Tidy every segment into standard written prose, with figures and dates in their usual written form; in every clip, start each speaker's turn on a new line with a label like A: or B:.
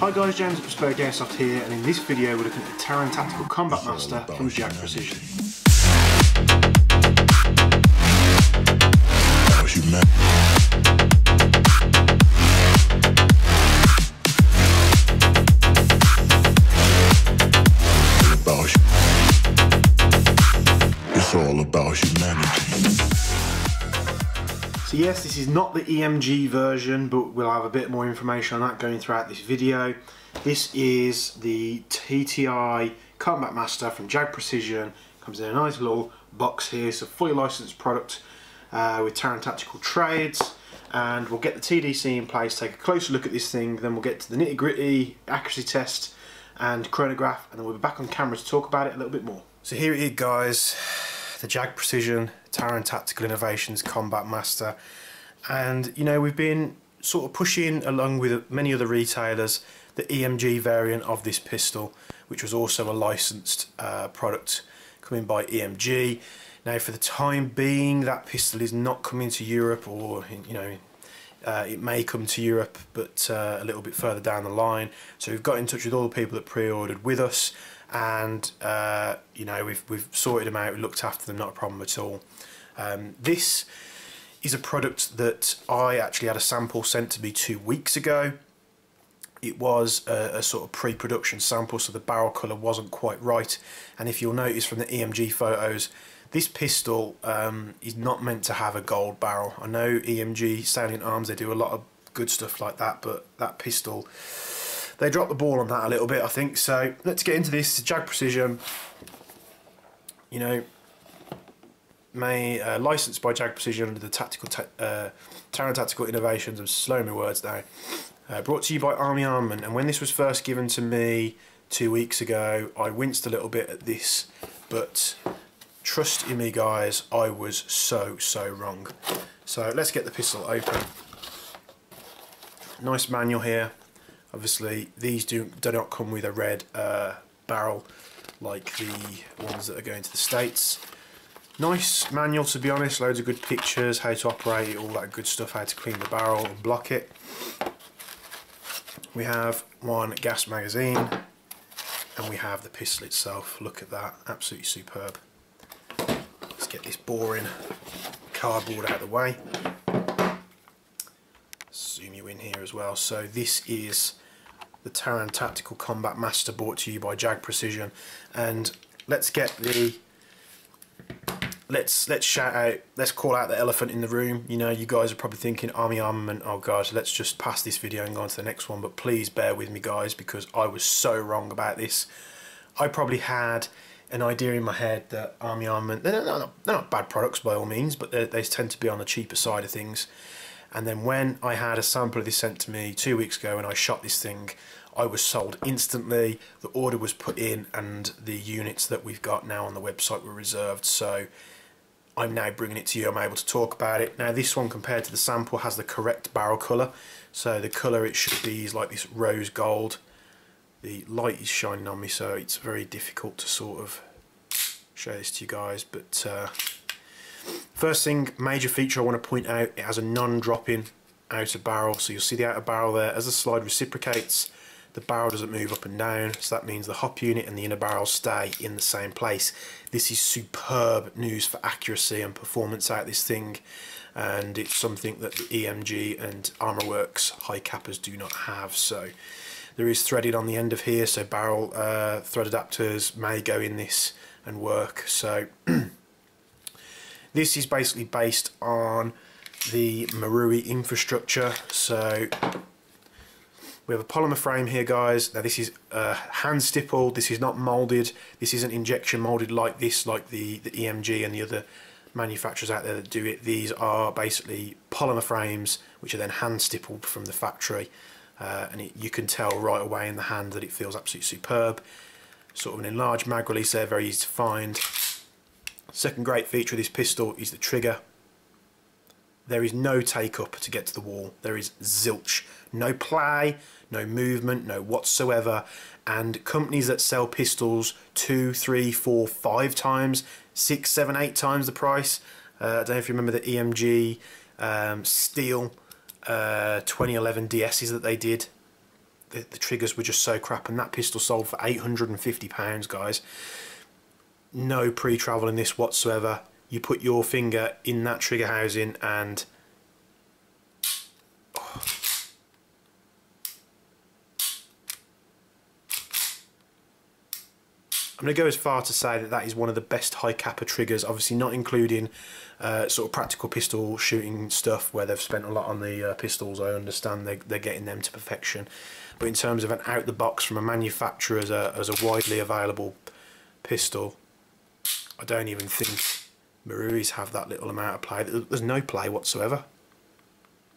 A: Hi guys, James at Bespoke Airsoft here, and in this video we're looking at the Taran Tactical Combat Master from Jag Precision.
B: It's all about humanity.
A: So yes, this is not the EMG version, but we'll have a bit more information on that going throughout this video. This is the TTI Combat Master from Jag Precision. Comes in a nice little box here. It's a fully licensed product with Taran Tactical Trades, and we'll get the TDC in place, take a closer look at this thing, then we'll get to the nitty gritty accuracy test and chronograph, and then we'll be back on camera to talk about it a little bit more. So here it is guys, the Jag Precision Taran Tactical Innovations Combat Master, and you know, we've been sort of pushing along with many other retailers the EMG variant of this pistol, which was also a licensed product coming by EMG. Now for the time being that pistol is not coming to Europe, or you know, it may come to Europe but a little bit further down the line. So we've got in touch with all the people that pre-ordered with us, and you know, we've sorted them out, we looked after them, not a problem at all. This is a product that I actually had a sample sent to me 2 weeks ago. It was a sort of pre-production sample, so the barrel colour wasn't quite right, and if you'll notice from the EMG photos, this pistol is not meant to have a gold barrel. I know EMG, Salient Arms, they do a lot of good stuff like that, but that pistol, they dropped the ball on that a little bit, I think. So let's get into this. Jag Precision, you know, licensed by Jag Precision under the Taran Tactical Innovations. I'm slowing my words down. Brought to you by Army Armament, and when this was first given to me 2 weeks ago, I winced a little bit at this, but trust in me guys, I was so wrong. So let's get the pistol open. Nice manual here. Obviously these do not come with a red barrel like the ones that are going to the States. Nice manual, to be honest, loads of good pictures, how to operate it, all that good stuff, how to clean the barrel and block it. We have one gas magazine, and we have the pistol itself. Look at that, absolutely superb. Let's get this boring cardboard out of the way. Zoom you in here as well. So this is the Taran Tactical Combat Master, brought to you by Jag Precision, and let's get the let's shout out, let's call out the elephant in the room. You know, you guys are probably thinking Army Armament, oh god, let's just pass this video and go on to the next one, but please bear with me guys, because I was so wrong about this. I probably had an idea in my head that Army Armament, they're not bad products by all means, but they tend to be on the cheaper side of things. And then when I had a sample of this sent to me 2 weeks ago and I shot this thing, I was sold instantly. The order was put in and the units that we've got now on the website were reserved. So I'm now bringing it to you, I'm able to talk about it. Now this one, compared to the sample, has the correct barrel colour. So the colour it should be is like this rose gold. The light is shining on me, so it's very difficult to sort of show this to you guys. But first thing, major feature I want to point out, it has a non-dropping outer barrel. So you'll see the outer barrel there. As the slide reciprocates, the barrel doesn't move up and down, so that means the hop unit and the inner barrel stay in the same place. This is superb news for accuracy and performance out of this thing, and it's something that the EMG and ArmorWorks high cappers do not have. So there is threaded on the end of here, so barrel thread adapters may go in this and work. So this is basically based on the Marui infrastructure. So we have a polymer frame here guys. Now this is hand stippled, this is not moulded, this isn't injection moulded like this, like the EMG and the other manufacturers out there that do it. These are basically polymer frames which are then hand stippled from the factory, and you can tell right away in the hand that it feels absolutely superb. Sort of an enlarged mag release there, very easy to find. Second great feature of this pistol is the trigger. There is no take up to get to the wall. There is zilch. No play, no movement, no whatsoever. And companies that sell pistols 2, 3, 4, 5 times, 6, 7, 8 times the price. I don't know if you remember the EMG steel 2011 DS's that they did. the triggers were just so crap, and that pistol sold for £850, guys. No pre-travel in this whatsoever. You put your finger in that trigger housing and I'm going to go as far to say that that is one of the best high capper triggers, obviously not including sort of practical pistol shooting stuff where they've spent a lot on the pistols. I understand they're getting them to perfection, but in terms of an out the box from a manufacturer as a widely available pistol, I don't even think Maruis have that little amount of play. There's no play whatsoever.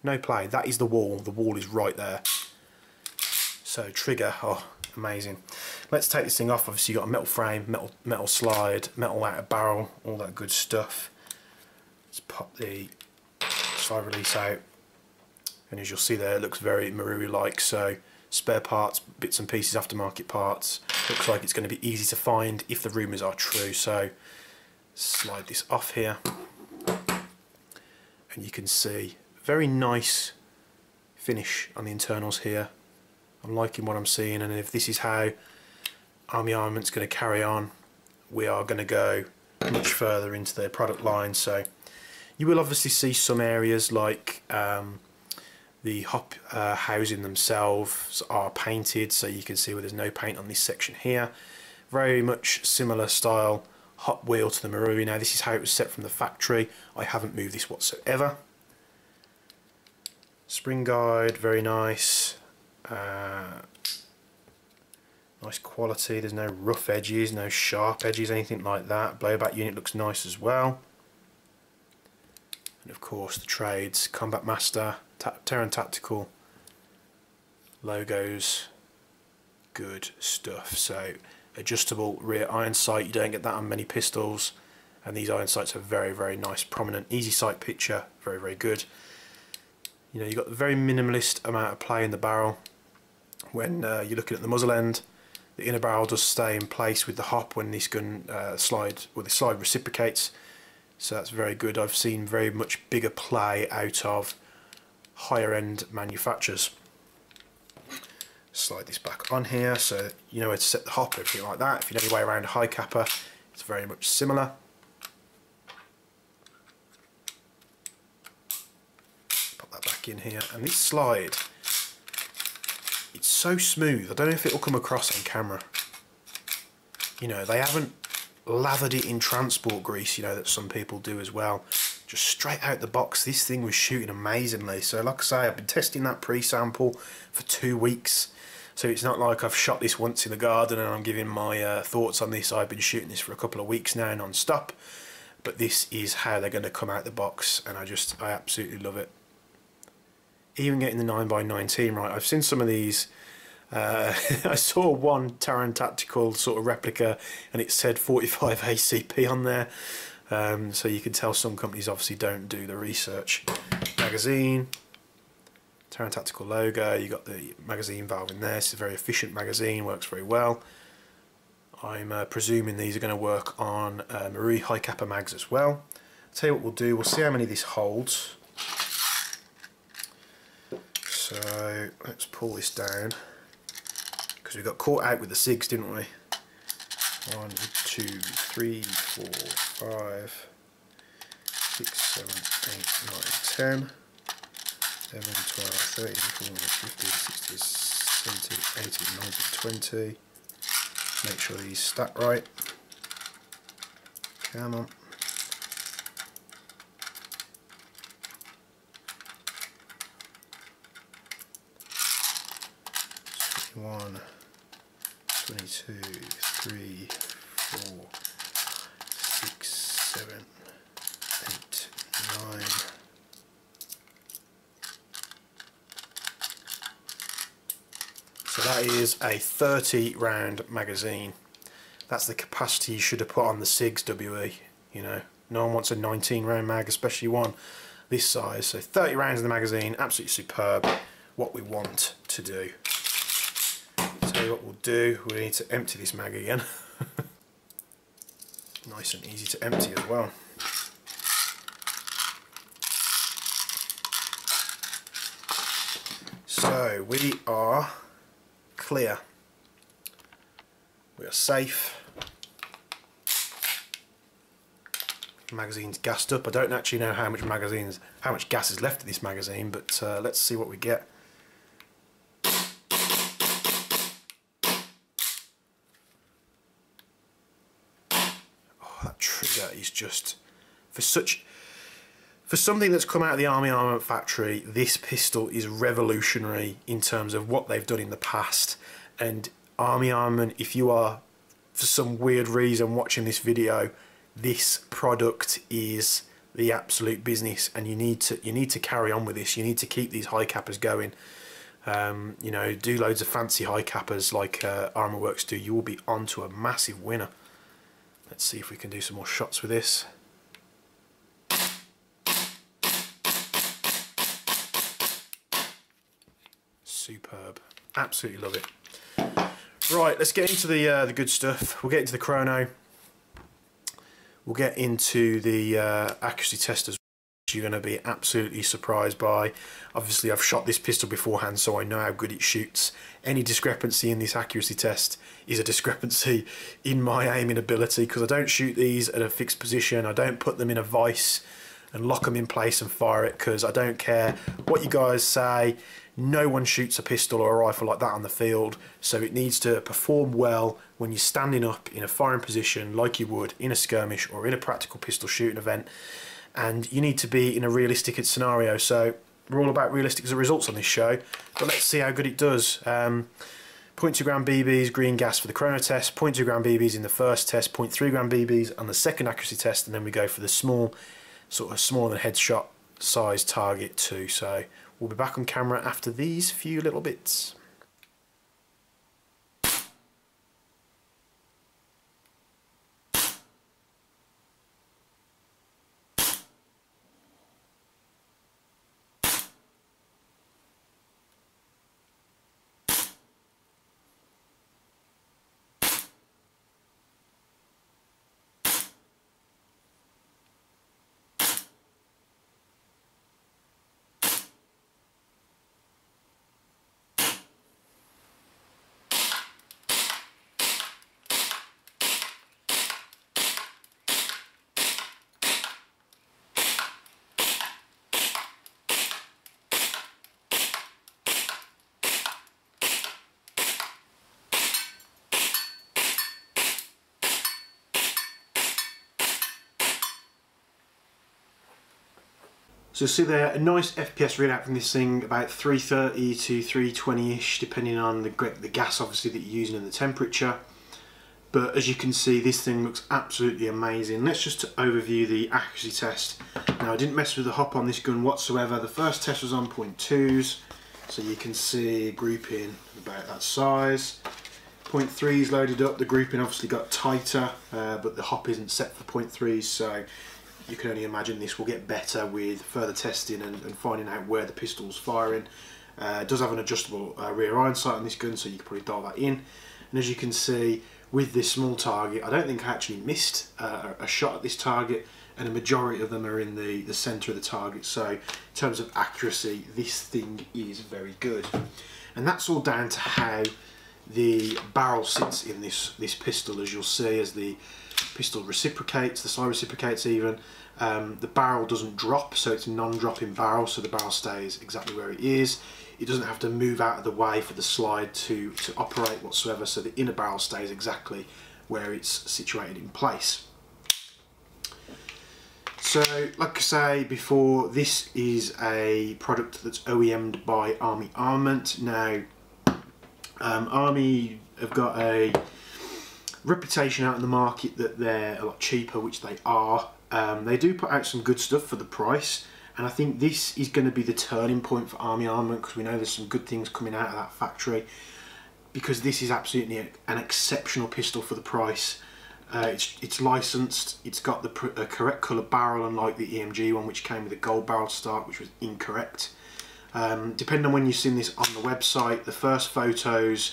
A: No play. That is the wall. The wall is right there. So trigger, oh, amazing. Let's take this thing off. Obviously you've got a metal frame, metal slide, metal outer barrel, all that good stuff. Let's pop the slide release out, and as you'll see there, it looks very Marui-like. So spare parts, bits and pieces, aftermarket parts. Looks like it's going to be easy to find if the rumours are true. So slide this off here, and you can see very nice finish on the internals here. I'm liking what I'm seeing, and if this is how Army Armament's going to carry on, we are going to go much further into their product line. So you will obviously see some areas like the hop housing themselves are painted, so you can see where there's no paint on this section here. Very much similar style hop wheel to the Marui. Now this is how it was set from the factory. I haven't moved this whatsoever. Spring guide, very nice. Nice quality. There's no rough edges, no sharp edges, anything like that. Blowback unit looks nice as well. And of course the trades, Combat Master, Taran Tactical logos, good stuff. So adjustable rear iron sight, you don't get that on many pistols, and these iron sights are very, very nice, prominent, easy sight picture, very, very good. You know, you've got a very minimalist amount of play in the barrel. When you're looking at the muzzle end, the inner barrel does stay in place with the hop when this gun the slide reciprocates, so that's very good. I've seen very much bigger play out of higher end manufacturers. Slide this back on here so you know where to set the hop, everything like that. If you know your way around a high capper, it's very much similar. Pop that back in here, and this slide, it's so smooth. I don't know if it'll come across on camera. You know, they haven't lathered it in transport grease, you know, that some people do as well. Just straight out the box, this thing was shooting amazingly. So like I say, I've been testing that pre-sample for 2 weeks. So it's not like I've shot this once in the garden and I'm giving my thoughts on this. I've been shooting this for a couple of weeks now non-stop. But this is how they're going to come out the box, and I absolutely love it. Even getting the 9x19 right. I've seen some of these. I saw one Taran Tactical sort of replica and it said 45 ACP on there. So you can tell some companies obviously don't do the research. Magazine, Taran Tactical logo, you got the magazine valve in there. It's a very efficient magazine, works very well. I'm presuming these are going to work on Marui high capper mags as well. I'll tell you what we'll do, we'll see how many this holds. So let's pull this down, because we got caught out with the SIGs, didn't we? 1, 2, 3, 4, 5, 6, 7, 8, 9, 10, 11, 12, 13, 14, 15, 16, 17, 18, 19, 20. Make sure these stack right. Come on. 21, 22, 3, 4, 6, 7, 8, 9. So that is a 30 round magazine. That's the capacity you should have put on the SIGs WE. You know, no one wants a 19 round mag, especially one this size. So 30 rounds in the magazine, absolutely superb. What we want to do. Tell you what we'll do, we need to empty this mag again. Nice and easy to empty as well. So we are clear. We are safe. Magazine's gassed up. I don't actually know how much gas is left in this magazine, but let's see what we get. Oh, that trigger is just for something that's come out of the Army Armament factory. This pistol is revolutionary in terms of what they've done in the past. And Army Armament, if you are for some weird reason watching this video, this product is the absolute business, and you need to carry on with this. You need to keep these high cappers going. You know, do loads of fancy high cappers like Armorworks do. You will be onto a massive winner. Let's see if we can do some more shots with this. Superb. Absolutely love it. Right, let's get into the good stuff. We'll get into the chrono. We'll get into the accuracy test as well, which you're going to be absolutely surprised by. Obviously, I've shot this pistol beforehand, so I know how good it shoots. Any discrepancy in this accuracy test is a discrepancy in my aiming ability, because I don't shoot these at a fixed position. I don't put them in a vise and lock them in place and fire it, because I don't care what you guys say. No one shoots a pistol or a rifle like that on the field, so it needs to perform well when you're standing up in a firing position like you would in a skirmish or in a practical pistol shooting event, and you need to be in a realistic scenario. So we're all about realistic results on this show, but let's see how good it does. 0.2 gram BBs, green gas for the chrono test, 0.2 gram BBs in the first test, 0.3 gram BBs on the second accuracy test, and then we go for the small, sort of smaller than headshot size target too. So we'll be back on camera after these few little bits. So see there, a nice FPS readout from this thing, about 330 to 320-ish, depending on the gas obviously that you're using and the temperature. But as you can see, this thing looks absolutely amazing. Let's just overview the accuracy test. Now, I didn't mess with the hop on this gun whatsoever. The first test was on 0.2s, so you can see grouping about that size. 0.3s loaded up, the grouping obviously got tighter, but the hop isn't set for 0.3s, so you can only imagine this will get better with further testing and finding out where the pistol's firing. It does have an adjustable rear iron sight on this gun, so you can probably dial that in. And as you can see, with this small target, I don't think I actually missed a shot at this target, and a majority of them are in the centre of the target. So in terms of accuracy, this thing is very good. And that's all down to how the barrel sits in this pistol. As you'll see, as the pistol reciprocates, the sight reciprocates even, the barrel doesn't drop, so it's a non-dropping barrel, so the barrel stays exactly where it is. It doesn't have to move out of the way for the slide to operate whatsoever, so the inner barrel stays exactly where it's situated in place. So, like I say before, this is a product that's OEM'd by Army Armament. Now, Army have got a reputation out in the market that they're a lot cheaper, which they are. They do put out some good stuff for the price, and I think this is going to be the turning point for Army Armament, because we know there's some good things coming out of that factory, because this is absolutely an exceptional pistol for the price. It's licensed, it's got the correct colour barrel, unlike the EMG one, which came with a gold barrel to start, which was incorrect. Depending on when you've seen this on the website, the first photos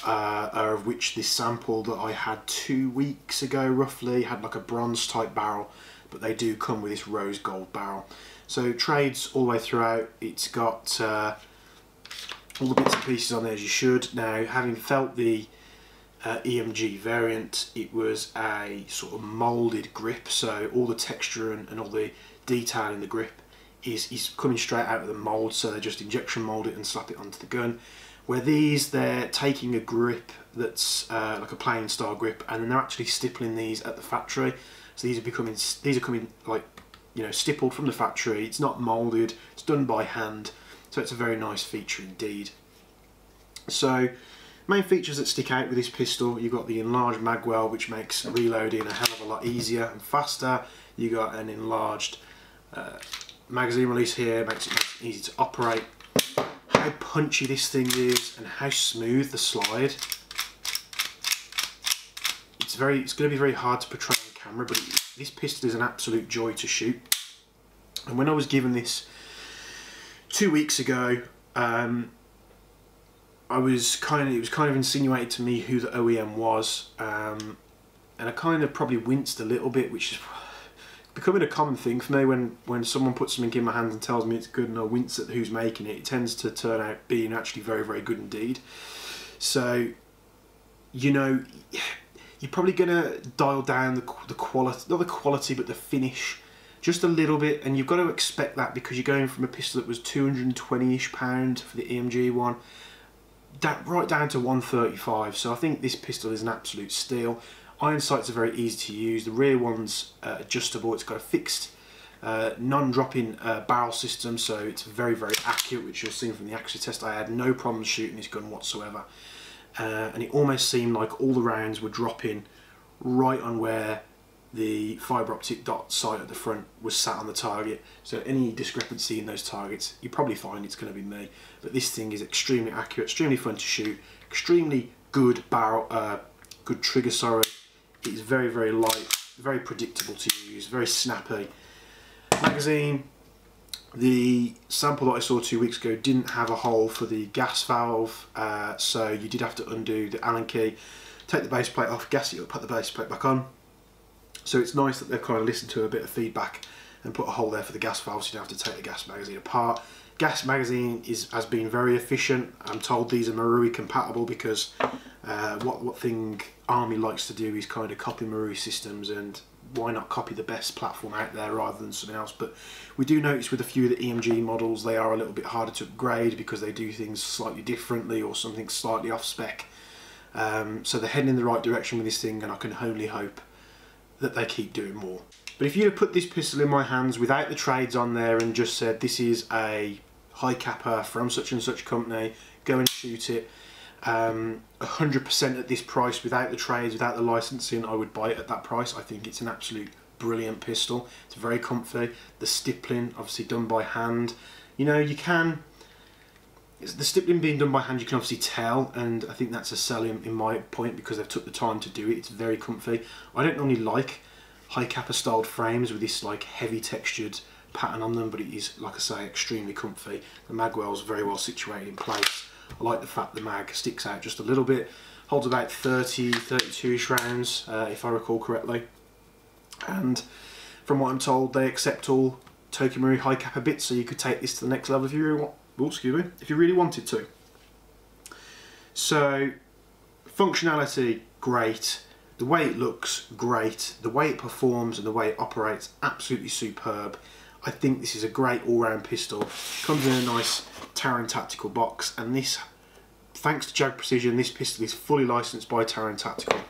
A: are of which this sample that I had 2 weeks ago roughly had like a bronze type barrel, but they do come with this rose gold barrel. So trades all the way throughout. It's got all the bits and pieces on there as you should. Now, having felt the EMG variant, it was a sort of moulded grip, so all the texture and all the detail in the grip is coming straight out of the mould, so they just injection mould it and slap it onto the gun. Where these, they're taking a grip that's like a plain style grip, and then they're actually stippling these at the factory. So these are coming like, you know, stippled from the factory. It's not moulded, it's done by hand, so it's a very nice feature indeed. So main features that stick out with this pistol: you've got the enlarged magwell, which makes reloading a hell of a lot easier and faster. You got an enlarged magazine release here, makes it easy to operate. How punchy this thing is and how smooth the slide. It's going to be very hard to portray on camera, but this pistol is an absolute joy to shoot. And when I was given this 2 weeks ago, it was kind of insinuated to me who the OEM was, and I kind of probably winced a little bit, which is becoming a common thing for me. When someone puts something in my hands and tells me it's good and I wince at who's making it, it tends to turn out being actually very, very good indeed. So, you know, you're probably going to dial down the quality, not the quality, but the finish just a little bit, and you've got to expect that because you're going from a pistol that was £220-ish for the EMG one, right down to 135. So I think this pistol is an absolute steal. Iron sights are very easy to use. The rear one's adjustable. It's got a fixed non-dropping barrel system, so it's very, very accurate, which you'll see from the accuracy test. I had no problems shooting this gun whatsoever, and it almost seemed like all the rounds were dropping right on where the fibre optic dot sight at the front was sat on the target. So any discrepancy in those targets, you probably find it's going to be me. But this thing is extremely accurate, extremely fun to shoot, extremely good barrel, good trigger. Sorry, it is very, very light, very predictable to use, very snappy. Magazine. The sample that I saw 2 weeks ago didn't have a hole for the gas valve, so you did have to undo the Allen key, take the base plate off, gas it up, put the base plate back on. So it's nice that they've kind of listened to a bit of feedback and put a hole there for the gas valve, so you don't have to take the gas magazine apart. Gas magazine has been very efficient. I'm told these are Marui compatible because what thing Army likes to do is kind of copy Marui systems, and why not copy the best platform out there rather than something else. But we do notice with a few of the EMG models they are a little bit harder to upgrade because they do things slightly differently or something slightly off spec. So they're heading in the right direction with this thing, and I can only hope that they keep doing more. But if you had put this pistol in my hands without the trades on there and just said this is a high capper from such and such company, go and shoot it, 100% at this price without the trades, without the licensing, I would buy it at that price. I think it's an absolute brilliant pistol. It's very comfy. The stippling, obviously done by hand. You know, you can, the stippling being done by hand, you can obviously tell, and I think that's a sell in my point because they've took the time to do it. It's very comfy. I don't normally like high capper styled frames with this like heavy textured pattern on them, but it is, like I say, extremely comfy. The magwell's very well situated in place. I like the fact the mag sticks out just a little bit, holds about 32-ish rounds if I recall correctly, and from what I'm told they accept all Tokyo Marui high capper bits, so you could take this to the next level if you really want. Oh, excuse me, if you really wanted to. So functionality, great. The way it looks, great. The way it performs and the way it operates, absolutely superb. I think this is a great all-round pistol. Comes in a nice Taran tactical box, and this, thanks to Jag Precision, this pistol is fully licensed by Taran Tactical.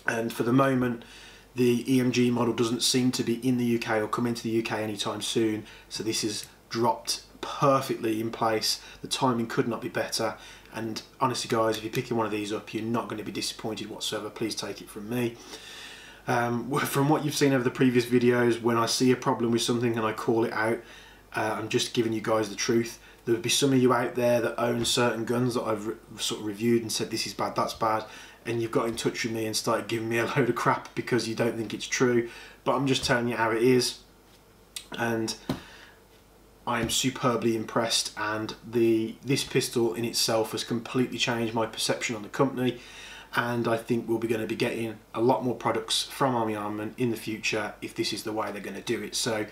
A: And for the moment, the EMG model doesn't seem to be in the UK or come into the UK anytime soon, so this is dropped perfectly in place. The timing could not be better, and honestly guys, if you're picking one of these up, you're not going to be disappointed whatsoever. Please take it from me. From what you've seen over the previous videos, when I see a problem with something and I call it out, I'm just giving you guys the truth. There would be some of you out there that own certain guns that I've sort of reviewed and said this is bad, that's bad, and you've got in touch with me and started giving me a load of crap because you don't think it's true, but I'm just telling you how it is, and I am superbly impressed, and this pistol in itself has completely changed my perception on the company, and I think we'll be going to be getting a lot more products from Army Armament in the future if this is the way they're going to do it. So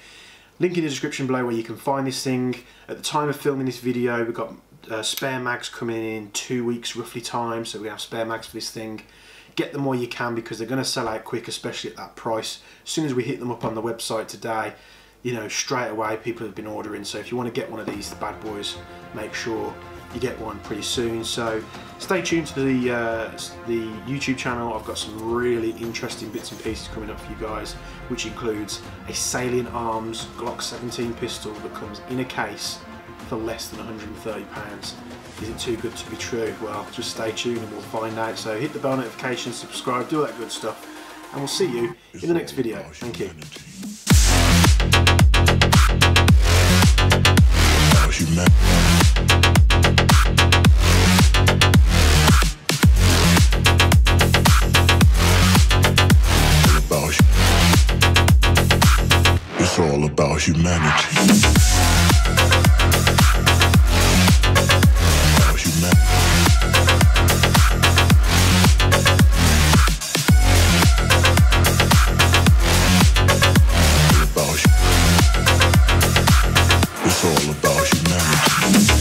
A: Link in the description below where you can find this thing. At the time of filming this video, we've got spare mags coming in 2 weeks roughly time, so we have spare mags for this thing. Get them while you can because they're going to sell out quick, especially at that price. As soon as we hit them up on the website today, you know, straight away people have been ordering. So if you want to get one of these bad boys, make sure you get one pretty soon. So stay tuned to the YouTube channel. I've got some really interesting bits and pieces coming up for you guys, which includes a Salient Arms Glock 17 pistol that comes in a case for less than £130. Is it too good to be true? Well, just stay tuned and we'll find out. So hit the bell notification, subscribe, do all that good stuff, and we'll see you in the next video. Thank you.
B: It's all about humanity. It's all about humanity.